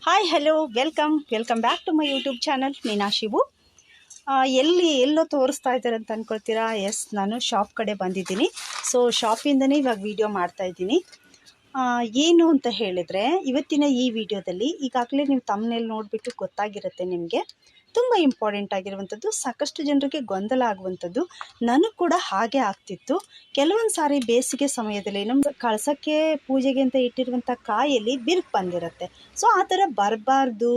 Hi hello welcome back to my YouTube channel Meena Shivu. ಎಲ್ಲೋ ತೋರಿಸ್ತಾ ಇದ್ದಾರೆ ಅಂತ ಅಂದ್ಕೊಳ್ತೀರಾ? ಎಸ್, ನಾನು ಶಾಪ್ ಕಡೆ ಬಂದಿದ್ದೀನಿ. ಸೊ ಶಾಪಿಂದನೇ ಇವಾಗ ವಿಡಿಯೋ ಮಾಡ್ತಾಯಿದ್ದೀನಿ. ಏನು ಅಂತ ಹೇಳಿದರೆ, ಇವತ್ತಿನ ಈ ವಿಡಿಯೋದಲ್ಲಿ ಈಗಾಗಲೇ ನೀವು ತಮ್ಮನೇಲಿ ನೋಡಿಬಿಟ್ಟು ಗೊತ್ತಾಗಿರುತ್ತೆ ನಿಮಗೆ, ತುಂಬ ಇಂಪಾರ್ಟೆಂಟ್ ಆಗಿರುವಂಥದ್ದು, ಸಾಕಷ್ಟು ಜನರಿಗೆ ಗೊಂದಲ ಆಗುವಂಥದ್ದು. ನನಗೆ ಕೂಡ ಹಾಗೆ ಆಗ್ತಿತ್ತು. ಕೆಲವೊಂದು ಸಾರಿ ಬೇಸಿಗೆ ಸಮಯದಲ್ಲಿ ನಮ್ಗೆ ಕಳಸಕ್ಕೆ ಪೂಜೆಗೆ ಅಂತ ಇಟ್ಟಿರುವಂಥ ಕಾಯಲ್ಲಿ ಬಿರುಕು ಬಂದಿರುತ್ತೆ. ಸೊ ಆ ಥರ ಬರಬಾರ್ದು,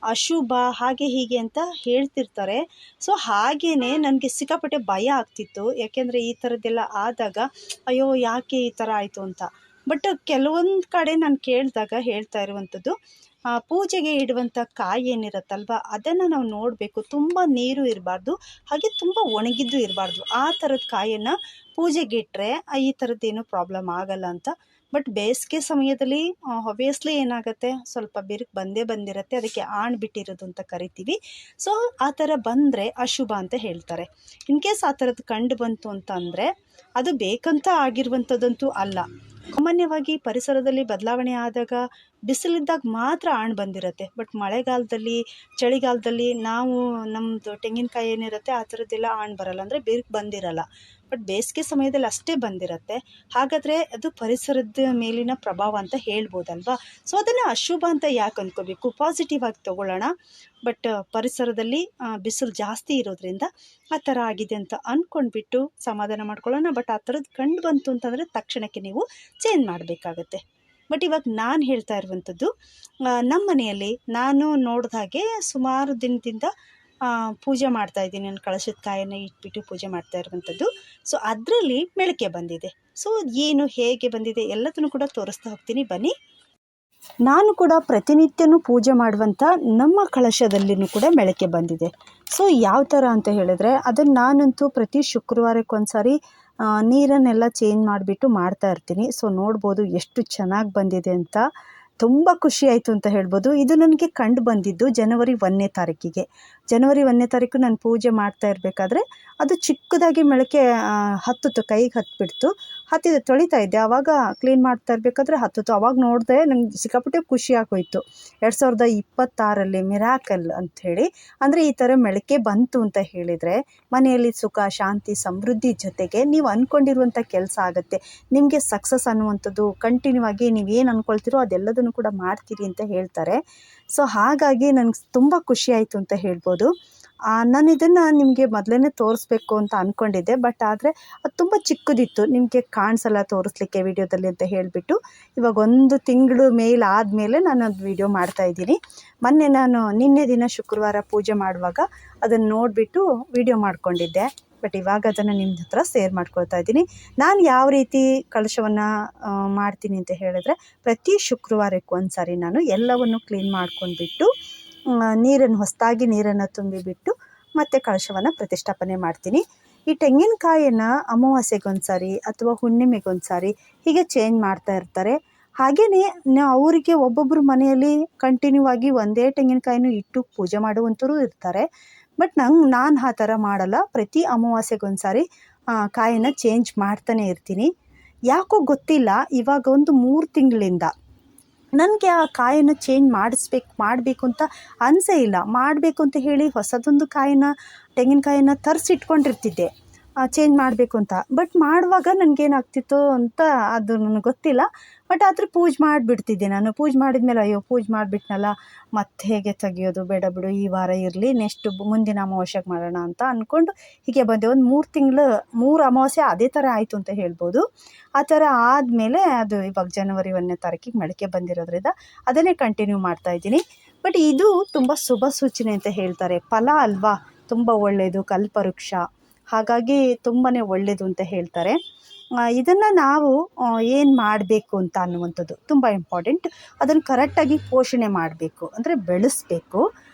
ಅಶುಭ, ಹಾಗೆ ಹೀಗೆ ಅಂತ ಹೇಳ್ತಿರ್ತಾರೆ. ಸೊ ಹಾಗೇ ನನಗೆ ಸಿಕ್ಕಾಪಟ್ಟೆ ಭಯ ಆಗ್ತಿತ್ತು. ಯಾಕೆಂದರೆ ಈ ಥರದ್ದೆಲ್ಲ ಆದಾಗ ಅಯ್ಯೋ ಯಾಕೆ ಈ ಥರ ಆಯಿತು ಅಂತ. ಬಟ್ ಕೆಲವೊಂದು ಕಡೆ ನಾನು ಕೇಳಿದಾಗ ಹೇಳ್ತಾ ಇರುವಂಥದ್ದು, ಪೂಜೆಗೆ ಇಡುವಂಥ ಕಾಯಿ ಏನಿರುತ್ತಲ್ವ, ಅದನ್ನು ನಾವು ನೋಡಬೇಕು. ತುಂಬ ನೀರು ಇರಬಾರ್ದು, ಹಾಗೆ ತುಂಬ ಒಣಗಿದ್ದು ಇರಬಾರ್ದು. ಆ ಥರದ ಕಾಯನ್ನು ಪೂಜೆಗೆ ಇಟ್ಟರೆ ಈ ಥರದ್ದೇನು ಪ್ರಾಬ್ಲಮ್ ಆಗಲ್ಲ ಅಂತ. ಬಟ್ ಬೇಸಿಗೆ ಸಮಯದಲ್ಲಿ ಆಬ್ವಿಯಸ್ಲಿ ಏನಾಗುತ್ತೆ, ಸ್ವಲ್ಪ ಬಿರುಕು ಬಂದಿರುತ್ತೆ. ಅದಕ್ಕೆ ಬಿಟ್ಟಿರೋದು ಅಂತ ಕರಿತೀವಿ. ಸೊ ಆ ಥರ ಬಂದರೆ ಅಶುಭ ಅಂತ ಹೇಳ್ತಾರೆ. ಇನ್ ಕೇಸ್ ಆ ಥರದ್ದು ಕಂಡು ಬಂತು ಅಂತ ಅಂದರೆ ಅದು ಬೇಕಂತ ಆಗಿರುವಂಥದ್ದಂತೂ ಅಲ್ಲ. ಸಾಮಾನ್ಯವಾಗಿ ಪರಿಸರದಲ್ಲಿ ಬದಲಾವಣೆ ಆದಾಗ, ಬಿಸಿಲಿದ್ದಾಗ ಮಾತ್ರ ಬಂದಿರುತ್ತೆ. ಬಟ್ ಮಳೆಗಾಲದಲ್ಲಿ, ಚಳಿಗಾಲದಲ್ಲಿ ನಾವು ನಮ್ಮದು ತೆಂಗಿನಕಾಯಿ ಏನಿರುತ್ತೆ ಆ ಥರದ್ದೆಲ್ಲ ಬರಲ್ಲ, ಅಂದರೆ ಬಿರುಕು ಬಂದಿರಲ್ಲ. ಬಟ್ ಬೇಸಿಗೆ ಸಮಯದಲ್ಲಿ ಅಷ್ಟೇ ಬಂದಿರುತ್ತೆ. ಹಾಗಾದರೆ ಅದು ಪರಿಸರದ ಮೇಲಿನ ಪ್ರಭಾವ ಅಂತ ಹೇಳ್ಬೋದಲ್ವಾ? ಸೊ ಅದನ್ನು ಅಶುಭ ಅಂತ ಯಾಕೆ ಅಂದ್ಕೋಬೇಕು, ಪಾಸಿಟಿವ್ ಆಗಿ ತೊಗೊಳ್ಳೋಣ. ಬಟ್ ಪರಿಸರದಲ್ಲಿ ಬಿಸಿಲು ಜಾಸ್ತಿ ಇರೋದ್ರಿಂದ ಆ ಥರ ಆಗಿದೆ ಅಂತ ಅಂದ್ಕೊಂಡ್ಬಿಟ್ಟು ಸಮಾಧಾನ ಮಾಡ್ಕೊಳ್ಳೋಣ. ಬಟ್ ಆ ಥರದ್ದು ಕಂಡು ಬಂತು ಅಂತಂದರೆ ತಕ್ಷಣಕ್ಕೆ ನೀವು ಚೇಂಜ್ ಮಾಡಬೇಕಾಗತ್ತೆ. ಬಟ್ ಇವಾಗ ನಾನು ಹೇಳ್ತಾ ಇರುವಂಥದ್ದು, ನಮ್ಮ ಮನೆಯಲ್ಲಿ ನಾನು ನೋಡಿದ ಹಾಗೆ ಸುಮಾರು ದಿನದಿಂದ ಪೂಜೆ ಮಾಡ್ತಾಯಿದ್ದೀನಿ. ನಾನು ಕಳಶದ ಕಾಯನ್ನು ಇಟ್ಬಿಟ್ಟು ಪೂಜೆ ಮಾಡ್ತಾ ಇರುವಂಥದ್ದು. ಸೊ ಅದರಲ್ಲಿ ಮೆಳಕೆ ಬಂದಿದೆ. ಸೊ ಏನು, ಹೇಗೆ ಬಂದಿದೆ ಎಲ್ಲದನ್ನು ಕೂಡ ತೋರಿಸ್ತಾ ಹೋಗ್ತೀನಿ, ಬನ್ನಿ. ನಾನು ಕೂಡ ಪ್ರತಿನಿತ್ಯನೂ ಪೂಜೆ ಮಾಡುವಂಥ ನಮ್ಮ ಕಳಶದಲ್ಲಿನೂ ಕೂಡ ಮೆಳಕೆ ಬಂದಿದೆ. ಸೊ ಯಾವ ಥರ ಅಂತ ಹೇಳಿದ್ರೆ, ಅದನ್ನು ನಾನಂತೂ ಪ್ರತಿ ಶುಕ್ರವಾರಕ್ಕೊಂದ್ಸಾರಿ ನೀರನ್ನೆಲ್ಲ ಚೇಂಜ್ ಮಾಡಿಬಿಟ್ಟು ಮಾಡ್ತಾ ಇರ್ತೀನಿ. ಸೊ ನೋಡ್ಬೋದು ಎಷ್ಟು ಚೆನ್ನಾಗಿ ಬಂದಿದೆ ಅಂತ. ತುಂಬ ಖುಷಿ ಆಯಿತು ಅಂತ ಹೇಳ್ಬೋದು. ಇದು ನನಗೆ ಕಂಡು ಬಂದಿದ್ದು ಜನವರಿ 1ನೇ ತಾರೀಕಿಗೆ. ಜನವರಿ 1ನೇ ತಾರೀಕು ನಾನು ಪೂಜೆ ಮಾಡ್ತಾ ಇರಬೇಕಾದ್ರೆ ಅದು ಚಿಕ್ಕದಾಗಿ ಮೆಳಕೆ ಹತ್ತಿತ್ತು, ಕೈಗೆ ಹತ್ತಿಬಿಡ್ತು. ತೊಳಿತಾ ಇದ್ದೆ, ಆವಾಗ ಕ್ಲೀನ್ ಮಾಡ್ತಾ ಇರಬೇಕಾದ್ರೆ ಹತ್ತಿತ್ತು. ಆವಾಗ ನೋಡಿದೆ, ನಂಗೆ ಸಿಕ್ಕಾಪಟ್ಟೆ ಖುಷಿ ಆಗೋಯ್ತು. 2026ರಲ್ಲಿ ಮಿರಾಕಲ್ ಅಂಥೇಳಿ, ಅಂದರೆ ಈ ಥರ ಮೆಳಕೆ ಬಂತು ಅಂತ ಹೇಳಿದರೆ ಮನೆಯಲ್ಲಿ ಸುಖ, ಶಾಂತಿ, ಸಮೃದ್ಧಿ ಜೊತೆಗೆ ನೀವು ಅಂದ್ಕೊಂಡಿರುವಂಥ ಕೆಲಸ ಆಗುತ್ತೆ. ನಿಮಗೆ ಸಕ್ಸಸ್ ಅನ್ನುವಂಥದ್ದು ಕಂಟಿನ್ಯೂ ಆಗಿ ನೀವೇನು ಅಂದ್ಕೊಳ್ತೀರೋ ಅದೆಲ್ಲದನ್ನು ಕೂಡ ಮಾಡ್ತೀರಿ ಅಂತ ಹೇಳ್ತಾರೆ. ಸೊ ಹಾಗಾಗಿ ನನಗೆ ತುಂಬ ಖುಷಿ ಆಯಿತು ಅಂತ ಹೇಳ್ಬೋದು. ನಾನು ಇದನ್ನು ನಿಮಗೆ ಮೊದಲೇ ತೋರಿಸ್ಬೇಕು ಅಂತ ಅಂದ್ಕೊಂಡಿದ್ದೆ. ಬಟ್ ಆದರೆ ಅದು ತುಂಬ ಚಿಕ್ಕದಿತ್ತು, ನಿಮಗೆ ಕಾಣಿಸಲ್ಲ ತೋರಿಸ್ಲಿಕ್ಕೆ ವಿಡಿಯೋದಲ್ಲಿ ಅಂತ ಹೇಳಿಬಿಟ್ಟು ಇವಾಗ 1 ತಿಂಗಳು ಮೇಲೆ ಆದಮೇಲೆ ನಾನು ಅದು ವಿಡಿಯೋ ಮಾಡ್ತಾಯಿದ್ದೀನಿ. ನಿನ್ನೆ ದಿನ ಶುಕ್ರವಾರ ಪೂಜೆ ಮಾಡುವಾಗ ಅದನ್ನು ನೋಡಿಬಿಟ್ಟು ವಿಡಿಯೋ ಮಾಡ್ಕೊಂಡಿದ್ದೆ. ಬಟ್ ಇವಾಗ ಅದನ್ನು ನಿಮ್ಮ ಹತ್ರ ಶೇರ್ ಮಾಡ್ಕೊಳ್ತಾ ಇದ್ದೀನಿ. ನಾನು ಯಾವ ರೀತಿ ಕಳಶವನ್ನು ಮಾಡ್ತೀನಿ ಅಂತ ಹೇಳಿದ್ರೆ, ಪ್ರತಿ ಶುಕ್ರವಾರಕ್ಕೆ ಒಂದ್ಸಾರಿ ನಾನು ಎಲ್ಲವನ್ನು ಕ್ಲೀನ್ ಮಾಡ್ಕೊಂಡ್ಬಿಟ್ಟು ಹೊಸದಾಗಿ ನೀರನ್ನು ತುಂಬಿಬಿಟ್ಟು ಮತ್ತೆ ಕಳಶವನ್ನು ಪ್ರತಿಷ್ಠಾಪನೆ ಮಾಡ್ತೀನಿ. ಈ ತೆಂಗಿನಕಾಯಿಯನ್ನು ಅಮಾವಾಸ್ಯೆಗೊಂದ್ಸಾರಿ ಅಥವಾ ಹುಣ್ಣಿಮೆಗೊಂದ್ಸಾರಿ ಹೀಗೆ ಚೇಂಜ್ ಮಾಡ್ತಾ ಇರ್ತಾರೆ. ಹಾಗೆಯೇ ಅವರಿಗೆ ಒಬ್ಬೊಬ್ಬರು ಮನೆಯಲ್ಲಿ ಕಂಟಿನ್ಯೂ ಆಗಿ ಒಂದೇ ತೆಂಗಿನಕಾಯಿನೂ ಇಟ್ಟು ಪೂಜೆ ಮಾಡುವಂಥವ್ರು ಇರ್ತಾರೆ. ಬಟ್ ನಾನು ಆ ಥರ ಮಾಡಲ್ಲ. ಪ್ರತಿ ಅಮಾವಾಸ್ಯೆಗೊಂದ್ಸಾರಿ ಕಾಯನ್ನು ಚೇಂಜ್ ಮಾಡ್ತಾನೆ ಇರ್ತೀನಿ. ಯಾಕೋ ಗೊತ್ತಿಲ್ಲ, ಇವಾಗ ಒಂದು 3 ತಿಂಗಳಿಂದ ನನಗೆ ಆ ಕಾಯನ್ನು ಚೇಂಜ್ ಮಾಡಬೇಕು ಅಂತ ಅನಿಸೇ ಇಲ್ಲ. ಮಾಡಬೇಕು ಅಂತ ಹೇಳಿ ಹೊಸದೊಂದು ತೆಂಗಿನಕಾಯನ್ನು ತರಿಸಿಟ್ಕೊಂಡಿರ್ತಿದ್ದೆ ಚೇಂಜ್ ಮಾಡಬೇಕು ಅಂತ. ಬಟ್ ಮಾಡುವಾಗ ನನಗೇನಾಗ್ತಿತ್ತು ಅಂತ ಅದು ನನಗೆ ಗೊತ್ತಿಲ್ಲ. ಬಟ್ ಆದರೆ ಪೂಜೆ ಮಾಡಿಬಿಡ್ತಿದ್ದೆ. ನಾನು ಪೂಜೆ ಮಾಡಿದ್ಮೇಲೆ ಅಯ್ಯೋ ಪೂಜೆ ಮಾಡಿಬಿಟ್ನಲ್ಲ, ಮತ್ತೆ ಹೇಗೆ ತೆಗಿಯೋದು, ಬೇಡ ಬಿಡು ಈ ವಾರ ಇರಲಿ, ನೆಕ್ಸ್ಟ್ ಮುಂದಿನ ಅಮಾವಾಸ್ಯೆಗೆ ಮಾಡೋಣ ಅಂತ ಅಂದ್ಕೊಂಡು ಹೀಗೆ ಬಂದೆ. ಒಂದು 3 ಅಮಾವಾಸ್ಯೆ ಅದೇ ಥರ ಆಯಿತು ಅಂತ ಹೇಳ್ಬೋದು. ಆ ಥರ ಆದಮೇಲೆ ಅದು ಇವಾಗ ಜನವರಿ 1ನೇ ತಾರೀಕಿಗೆ ಮೆಳಕೆ ಬಂದಿರೋದ್ರಿಂದ ಅದನ್ನೇ ಕಂಟಿನ್ಯೂ ಮಾಡ್ತಾಯಿದ್ದೀನಿ. ಬಟ್ ಇದು ತುಂಬ ಶುಭ ಸೂಚನೆ ಅಂತ ಹೇಳ್ತಾರೆ. ಫಲ ಅಲ್ವಾ, ತುಂಬ ಒಳ್ಳೆಯದು, ಕಲ್ಪವೃಕ್ಷ, ಹಾಗಾಗಿ ತುಂಬಾ ಒಳ್ಳೆಯದು ಅಂತ ಹೇಳ್ತಾರೆ. ಇದನ್ನು ನಾವು ಏನು ಮಾಡಬೇಕು ಅಂತ ಅನ್ನುವಂಥದ್ದು ತುಂಬ ಇಂಪಾರ್ಟೆಂಟ್. ಅದನ್ನು ಕರೆಕ್ಟಾಗಿ ಪೋಷಣೆ ಮಾಡಬೇಕು, ಅಂದರೆ ಬೆಳೆಸಬೇಕು.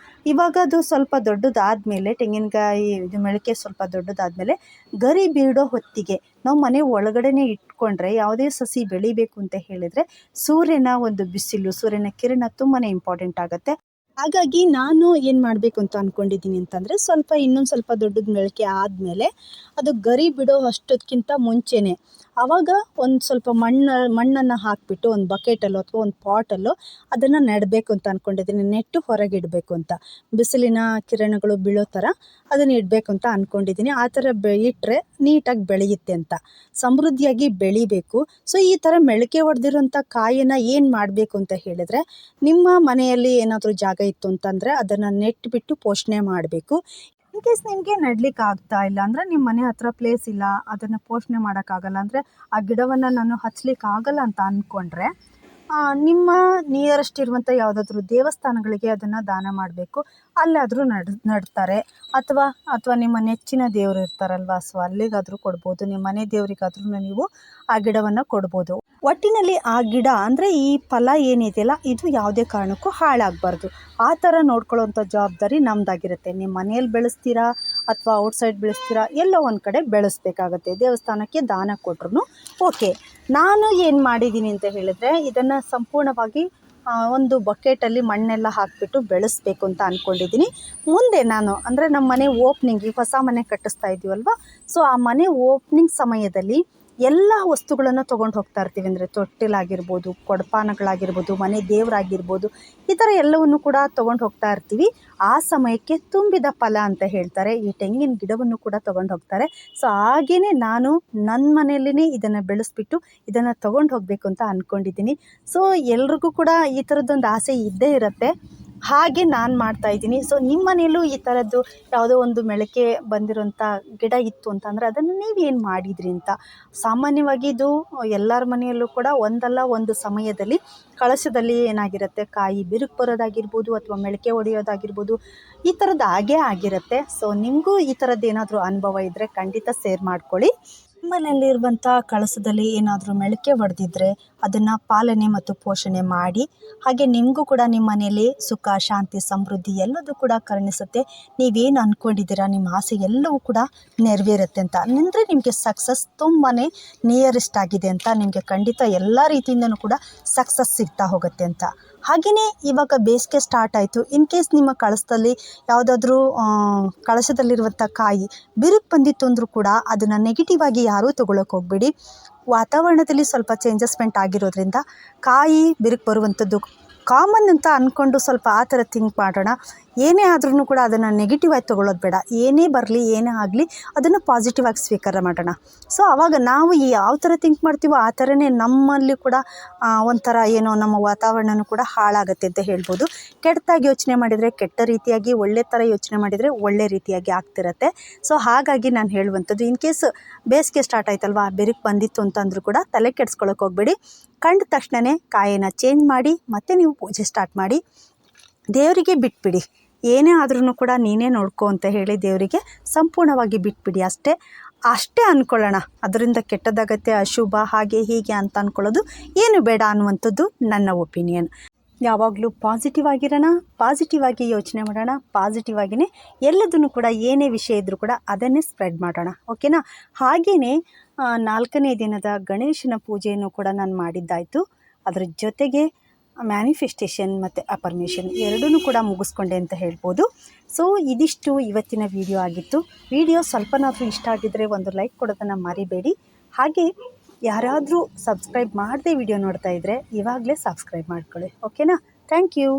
ಇವಾಗ ಅದು ಸ್ವಲ್ಪ ದೊಡ್ಡದಾದಮೇಲೆ, ತೆಂಗಿನಕಾಯಿ ಮೆಳಕೆ ಸ್ವಲ್ಪ ದೊಡ್ಡದಾದಮೇಲೆ ಗರಿ ಬೀಳೋ ಹೊತ್ತಿಗೆ ನಾವು ಮನೆ ಒಳಗಡೆ ಇಟ್ಕೊಂಡ್ರೆ, ಯಾವುದೇ ಸಸಿ ಬೆಳಿಬೇಕು ಅಂತ ಹೇಳಿದರೆ ಸೂರ್ಯನ ಒಂದು ಬಿಸಿಲು, ಸೂರ್ಯನ ಕಿರಣ ತುಂಬಾ ಇಂಪಾರ್ಟೆಂಟ್ ಆಗುತ್ತೆ. ಹಾಗಾಗಿ ನಾನು ಏನು ಮಾಡಬೇಕು ಅಂತ ಅಂದ್ಕೊಂಡಿದ್ದೀನಿ ಅಂತಂದರೆ, ಇನ್ನೊಂದು ಸ್ವಲ್ಪ ದೊಡ್ಡದ ಮೆಳಕೆ ಆದಮೇಲೆ ಅದು ಗರಿ ಬಿಡೋ ಅಷ್ಟೊತ್ತಿಗಿಂತ ಮುಂಚೆನೇ ಆವಾಗ ಒಂದು ಸ್ವಲ್ಪ ಮಣ್ಣನ್ನು ಹಾಕಿಬಿಟ್ಟು ಒಂದು ಬಕೆಟಲ್ಲೋ ಅಥವಾ ಒಂದು ಪಾಟಲ್ಲೋ ಅದನ್ನು ನೆಡಬೇಕು ಅಂತ ಅಂದ್ಕೊಂಡಿದ್ದೀನಿ. ನೆಟ್ಟು ಹೊರಗೆ ಇಡಬೇಕು ಅಂತ, ಬಿಸಿಲಿನ ಕಿರಣಗಳು ಬೀಳೋ ಥರ ಅದನ್ನು ಇಡಬೇಕು ಅಂತ ಅಂದ್ಕೊಂಡಿದ್ದೀನಿ. ಆ ಥರ ಇಟ್ಟರೆ ನೀಟಾಗಿ ಬೆಳೆಯುತ್ತೆ ಅಂತ, ಸಮೃದ್ಧಿಯಾಗಿ ಬೆಳಿಬೇಕು. ಸೊ ಈ ಥರ ಮೊಳಕೆ ಹೊಡೆದಿರೋಂಥ ಕಾಯಿನ ಏನು ಮಾಡಬೇಕು ಅಂತ ಹೇಳಿದರೆ, ನಿಮ್ಮ ಮನೆಯಲ್ಲಿ ಏನಾದರೂ ಜಾಗ ಇತ್ತು ಅಂತಂದರೆ ಅದನ್ನು ನೆಟ್ಬಿಟ್ಟು ಪೋಷಣೆ ಮಾಡಬೇಕು. ಇನ್ ಕೇಸ್ ನಿಮಗೆ ನೆಡ್ಲಿಕ್ಕೆ ಆಗ್ತಾ ಇಲ್ಲ ಅಂದರೆ, ನಿಮ್ಮ ಮನೆ ಹತ್ರ ಪ್ಲೇಸ್ ಇಲ್ಲ, ಅದನ್ನು ಪೋಷಣೆ ಮಾಡೋಕ್ಕಾಗಲ್ಲ ಅಂದರೆ, ಆ ಗಿಡವನ್ನು ನಾನು ಹಚ್ಲಿಕ್ಕೆ ಆಗಲ್ಲ ಅಂತ ಅಂದ್ಕೊಂಡ್ರೆ ನಿಮ್ಮ ನಿಯರೆಸ್ಟ್ ಇರುವಂಥ ಯಾವುದಾದ್ರೂ ದೇವಸ್ಥಾನಗಳಿಗೆ ಅದನ್ನು ದಾನ ಮಾಡಬೇಕು. ಅಲ್ಲಾದರೂ ನಡ್ತಾರೆ, ಅಥವಾ ನಿಮ್ಮ ನೆಚ್ಚಿನ ದೇವರು ಇರ್ತಾರಲ್ವ, ಸೊ ಅಲ್ಲಿಗಾದರೂ ಕೊಡ್ಬೋದು. ನಿಮ್ಮ ಮನೆ ದೇವರಿಗಾದ್ರೂ ನೀವು ಆ ಗಿಡವನ್ನು ಕೊಡ್ಬೋದು. ಒಟ್ಟಿನಲ್ಲಿ ಆ ಗಿಡ ಅಂದರೆ ಈ ಫಲ ಏನಿದೆಯಲ್ಲ, ಇದು ಯಾವುದೇ ಕಾರಣಕ್ಕೂ ಹಾಳಾಗಬಾರ್ದು. ಆ ಥರ ನೋಡ್ಕೊಳ್ಳೋವಂಥ ಜವಾಬ್ದಾರಿ ನಮ್ಮದಾಗಿರುತ್ತೆ. ನಿಮ್ಮ ಮನೆಯಲ್ಲಿ ಬೆಳೆಸ್ತೀರಾ ಅಥವಾ ಔಟ್ಸೈಡ್ ಬೆಳೆಸ್ತೀರಾ, ಎಲ್ಲೋ ಒಂದು ಕಡೆ ಬೆಳೆಸ್ಬೇಕಾಗತ್ತೆ. ದೇವಸ್ಥಾನಕ್ಕೆ ದಾನ ಕೊಟ್ರು ಓಕೆ. ನಾನು ಏನು ಮಾಡಿದ್ದೀನಿ ಅಂತ ಹೇಳಿದರೆ, ಇದನ್ನು ಸಂಪೂರ್ಣವಾಗಿ ಒಂದು ಬಕೆಟಲ್ಲಿ ಮಣ್ಣೆಲ್ಲ ಹಾಕಿಬಿಟ್ಟು ಬೆಳೆಸಬೇಕು ಅಂತ ಅಂದ್ಕೊಂಡಿದ್ದೀನಿ. ಮುಂದೆ ನಾನು ಅಂದರೆ ನಮ್ಮ ಮನೆ ಓಪ್ನಿಂಗ್, ಈ ಹೊಸ ಮನೆ ಕಟ್ಟಿಸ್ತಾ ಇದ್ದೀವಲ್ವ, ಸೊ ಆ ಮನೆ ಓಪ್ನಿಂಗ್ ಸಮಯದಲ್ಲಿ ಎಲ್ಲ ವಸ್ತುಗಳನ್ನು ತೊಗೊಂಡು ಹೋಗ್ತಾ ಇರ್ತೀವಿ. ಅಂದರೆ ತೊಟ್ಟಿಲಾಗಿರ್ಬೋದು, ಕೊಡಪಾನಗಳಾಗಿರ್ಬೋದು, ಮನೆ ದೇವರಾಗಿರ್ಬೋದು, ಈ ಥರ ಎಲ್ಲವನ್ನು ಕೂಡ ತೊಗೊಂಡು ಹೋಗ್ತಾ ಇರ್ತೀವಿ. ಆ ಸಮಯಕ್ಕೆ ತುಂಬಿದ ಫಲ ಅಂತ ಹೇಳ್ತಾರೆ, ಈ ತೆಂಗಿನ ಗಿಡವನ್ನು ಕೂಡ ತೊಗೊಂಡು ಹೋಗ್ತಾರೆ. ಸೊ ಹಾಗೆಯೇ ನಾನು ನನ್ನ ಮನೆಯಲ್ಲೇ ಇದನ್ನು ಬೆಳೆಸ್ಬಿಟ್ಟು ಇದನ್ನು ತೊಗೊಂಡು ಹೋಗಬೇಕು ಅಂತ ಅಂದ್ಕೊಂಡಿದ್ದೀನಿ. ಸೊ ಎಲ್ರಿಗೂ ಕೂಡ ಈ ಥರದ್ದೊಂದು ಆಸೆ ಇದ್ದೇ ಇರುತ್ತೆ. ಹಾಗೆ ನಾನು ಮಾಡ್ತಾಯಿದ್ದೀನಿ. ಸೊ ನಿಮ್ಮ ಮನೆಯಲ್ಲೂ ಈ ಥರದ್ದು ಯಾವುದೋ ಒಂದು ಮೊಳಕೆ ಬಂದಿರೋಂಥ ಗಿಡ ಇತ್ತು ಅಂತಂದರೆ ಅದನ್ನು ನೀವೇನು ಮಾಡಿದ್ರಿ ಅಂತ. ಸಾಮಾನ್ಯವಾಗಿ ಇದು ಎಲ್ಲರ ಮನೆಯಲ್ಲೂ ಕೂಡ ಒಂದಲ್ಲ ಒಂದು ಸಮಯದಲ್ಲಿ ಕಳಶದಲ್ಲಿ ಏನಾಗಿರುತ್ತೆ, ಕಾಯಿ ಬಿರುಕು ಬರೋದಾಗಿರ್ಬೋದು ಅಥವಾ ಮೊಳಕೆ ಹೊಡೆಯೋದಾಗಿರ್ಬೋದು, ಈ ಥರದ್ದು ಹಾಗೇ ಆಗಿರುತ್ತೆ. ಸೊ ನಿಮಗೂ ಈ ಥರದ್ದು ಏನಾದರೂ ಅನುಭವ ಇದ್ದರೆ ಖಂಡಿತ ಶೇರ್ ಮಾಡ್ಕೊಳ್ಳಿ. ಮನೆಯಲ್ಲಿರುವಂಥ ಕಳಸದಲ್ಲಿ ಏನಾದರೂ ಮೊಳಕೆ ಹೊಡೆದಿದ್ರೆ ಅದನ್ನು ಪಾಲನೆ ಮತ್ತು ಪೋಷಣೆ ಮಾಡಿ. ಹಾಗೆ ನಿಮಗೂ ಕೂಡ ನಿಮ್ಮ ಮನೆಯಲ್ಲಿ ಸುಖ, ಶಾಂತಿ, ಸಮೃದ್ಧಿ ಎಲ್ಲದೂ ಕೂಡ ಕರುಣಿಸುತ್ತೆ. ನೀವೇನು ಅಂದ್ಕೊಂಡಿದ್ದೀರಾ, ನಿಮ್ಮ ಆಸೆ ಎಲ್ಲವೂ ಕೂಡ ನೆರವೇರುತ್ತೆ ಅಂತ ಅಂದರೆ ನಿಮಗೆ ಸಕ್ಸಸ್ ತುಂಬಾ ನಿಯರೆಸ್ಟ್ ಆಗಿದೆ ಅಂತ, ನಿಮಗೆ ಖಂಡಿತ ಎಲ್ಲ ರೀತಿಯಿಂದನೂ ಕೂಡ ಸಕ್ಸಸ್ ಸಿಗ್ತಾ ಹೋಗುತ್ತೆ ಅಂತ. ಹಾಗೆಯೇ ಇವಾಗ ಬೇಸಿಗೆ ಸ್ಟಾರ್ಟ್ ಆಯಿತು. ಇನ್ ಕೇಸ್ ನಿಮ್ಮ ಕಳಸದಲ್ಲಿ ಯಾವುದಾದ್ರೂ ಕಳಶದಲ್ಲಿರುವಂಥ ಕಾಯಿ ಬಿರುಕು ಬಂದಿತ್ತು ಅಂದರೂ ಕೂಡ ಅದನ್ನು ನೆಗೆಟಿವ್ ಆಗಿ ಯಾರೂ ತೊಗೊಳಕ್ಕೆ ಹೋಗಬೇಡಿ. ವಾತಾವರಣದಲ್ಲಿ ಸ್ವಲ್ಪ ಚೇಂಜಸ್ಮೆಂಟ್ ಆಗಿರೋದ್ರಿಂದ ಕಾಯಿ ಬಿರುಕು ಬರುವಂಥದ್ದು ಕಾಮನ್ ಅಂತ ಅಂದ್ಕೊಂಡು ಸ್ವಲ್ಪ ಆ ಥರ ಥಿಂಕ್ ಮಾಡೋಣ. ಏನೇ ಆದ್ರೂ ಕೂಡ ಅದನ್ನು ನೆಗೆಟಿವ್ ಆಗಿ ತೊಗೊಳ್ಳೋದು ಬೇಡ. ಏನೇ ಬರಲಿ, ಏನೇ ಆಗಲಿ ಅದನ್ನು ಪಾಸಿಟಿವ್ ಆಗಿ ಸ್ವೀಕಾರ ಮಾಡೋಣ. ಸೊ ಆವಾಗ ನಾವು ಯಾವ ಥರ ಥಿಂಕ್ ಮಾಡ್ತೀವೋ ಆ ಥರನೇ ನಮ್ಮಲ್ಲಿ ಕೂಡ ಒಂಥರ ಏನೋ ನಮ್ಮ ವಾತಾವರಣನೂ ಕೂಡ ಹಾಳಾಗುತ್ತೆ ಅಂತ ಹೇಳ್ಬೋದು. ಕೆಟ್ಟದಾಗಿ ಯೋಚನೆ ಮಾಡಿದರೆ ಕೆಟ್ಟ ರೀತಿಯಾಗಿ, ಒಳ್ಳೆ ಥರ ಯೋಚನೆ ಮಾಡಿದರೆ ಒಳ್ಳೆ ರೀತಿಯಾಗಿ ಆಗ್ತಿರತ್ತೆ. ಸೊ ಹಾಗಾಗಿ ನಾನು ಹೇಳುವಂಥದ್ದು, ಇನ್ ಕೇಸ್ ಬೇಸಿಗೆ ಸ್ಟಾರ್ಟ್ ಆಯ್ತಲ್ವ, ಬೆರುಕು ಬಂದಿತ್ತು ಅಂತಂದರೂ ಕೂಡ ತಲೆ ಕೆಡಿಸ್ಕೊಳ್ಳೋಕೆ ಹೋಗಬೇಡಿ. ಕಂಡ ತಕ್ಷಣವೇ ಕಾಯಿನ ಚೇಂಜ್ ಮಾಡಿ ಮತ್ತೆ ನೀವು ಪೂಜೆ ಸ್ಟಾರ್ಟ್ ಮಾಡಿ. ದೇವರಿಗೆ ಬಿಟ್ಬಿಡಿ, ಏನೇ ಆದ್ರೂ ಕೂಡ ನೀನೇ ನೋಡ್ಕೊ ಅಂತ ಹೇಳಿ ದೇವರಿಗೆ ಸಂಪೂರ್ಣವಾಗಿ ಬಿಟ್ಬಿಡಿ. ಅಷ್ಟೇ ಅಂದ್ಕೊಳ್ಳೋಣ. ಅದರಿಂದ ಕೆಟ್ಟದಾಗತ್ತೆ, ಅಶುಭ, ಹಾಗೆ ಹೀಗೆ ಅಂತ ಅಂದ್ಕೊಳ್ಳೋದು ಏನು ಬೇಡ ಅನ್ನುವಂಥದ್ದು ನನ್ನ ಒಪಿನಿಯನ್. ಯಾವಾಗಲೂ ಪಾಸಿಟಿವ್ ಆಗಿರೋಣ, ಪಾಸಿಟಿವ್ ಆಗಿ ಯೋಚನೆ ಮಾಡೋಣ, ಪಾಸಿಟಿವ್ ಆಗಿಯೇ ಎಲ್ಲದನ್ನು ಕೂಡ ಏನೇ ವಿಷಯ ಇದ್ದರೂ ಕೂಡ ಅದನ್ನೇ ಸ್ಪ್ರೆಡ್ ಮಾಡೋಣ. ಓಕೆನಾ? ಹಾಗೆಯೇ 4ನೇ ದಿನದ ಗಣೇಶನ ಪೂಜೆಯನ್ನು ಕೂಡ ನಾನು ಮಾಡಿದ್ದಾಯಿತು. ಅದರ ಜೊತೆಗೆ ಮ್ಯಾನಿಫೆಸ್ಟೇಷನ್ ಮತ್ತು ಅಫರ್ಮೇಷನ್ ಎರಡೂ ಕೂಡ ಮುಗಿಸ್ಕೊಂಡೆ ಅಂತ ಹೇಳ್ಬೋದು. ಸೊ ಇದಿಷ್ಟು ಇವತ್ತಿನ ವಿಡಿಯೋ ಆಗಿತ್ತು. ವಿಡಿಯೋ ಸ್ವಲ್ಪನಾದರೂ ಇಷ್ಟ ಆಗಿದ್ದರೆ ಒಂದು ಲೈಕ್ ಕೊಡೋದನ್ನು ಮರಿಬೇಡಿ. ಹಾಗೆ ಯಾರಾದರೂ ಸಬ್ಸ್ಕ್ರೈಬ್ ಮಾಡದೆ ವಿಡಿಯೋ ನೋಡ್ತಾ ಇದ್ದರೆ ಇವಾಗಲೇ ಸಬ್ಸ್ಕ್ರೈಬ್ ಮಾಡ್ಕೊಳ್ಳಿ. ಓಕೆನಾ? Thank you.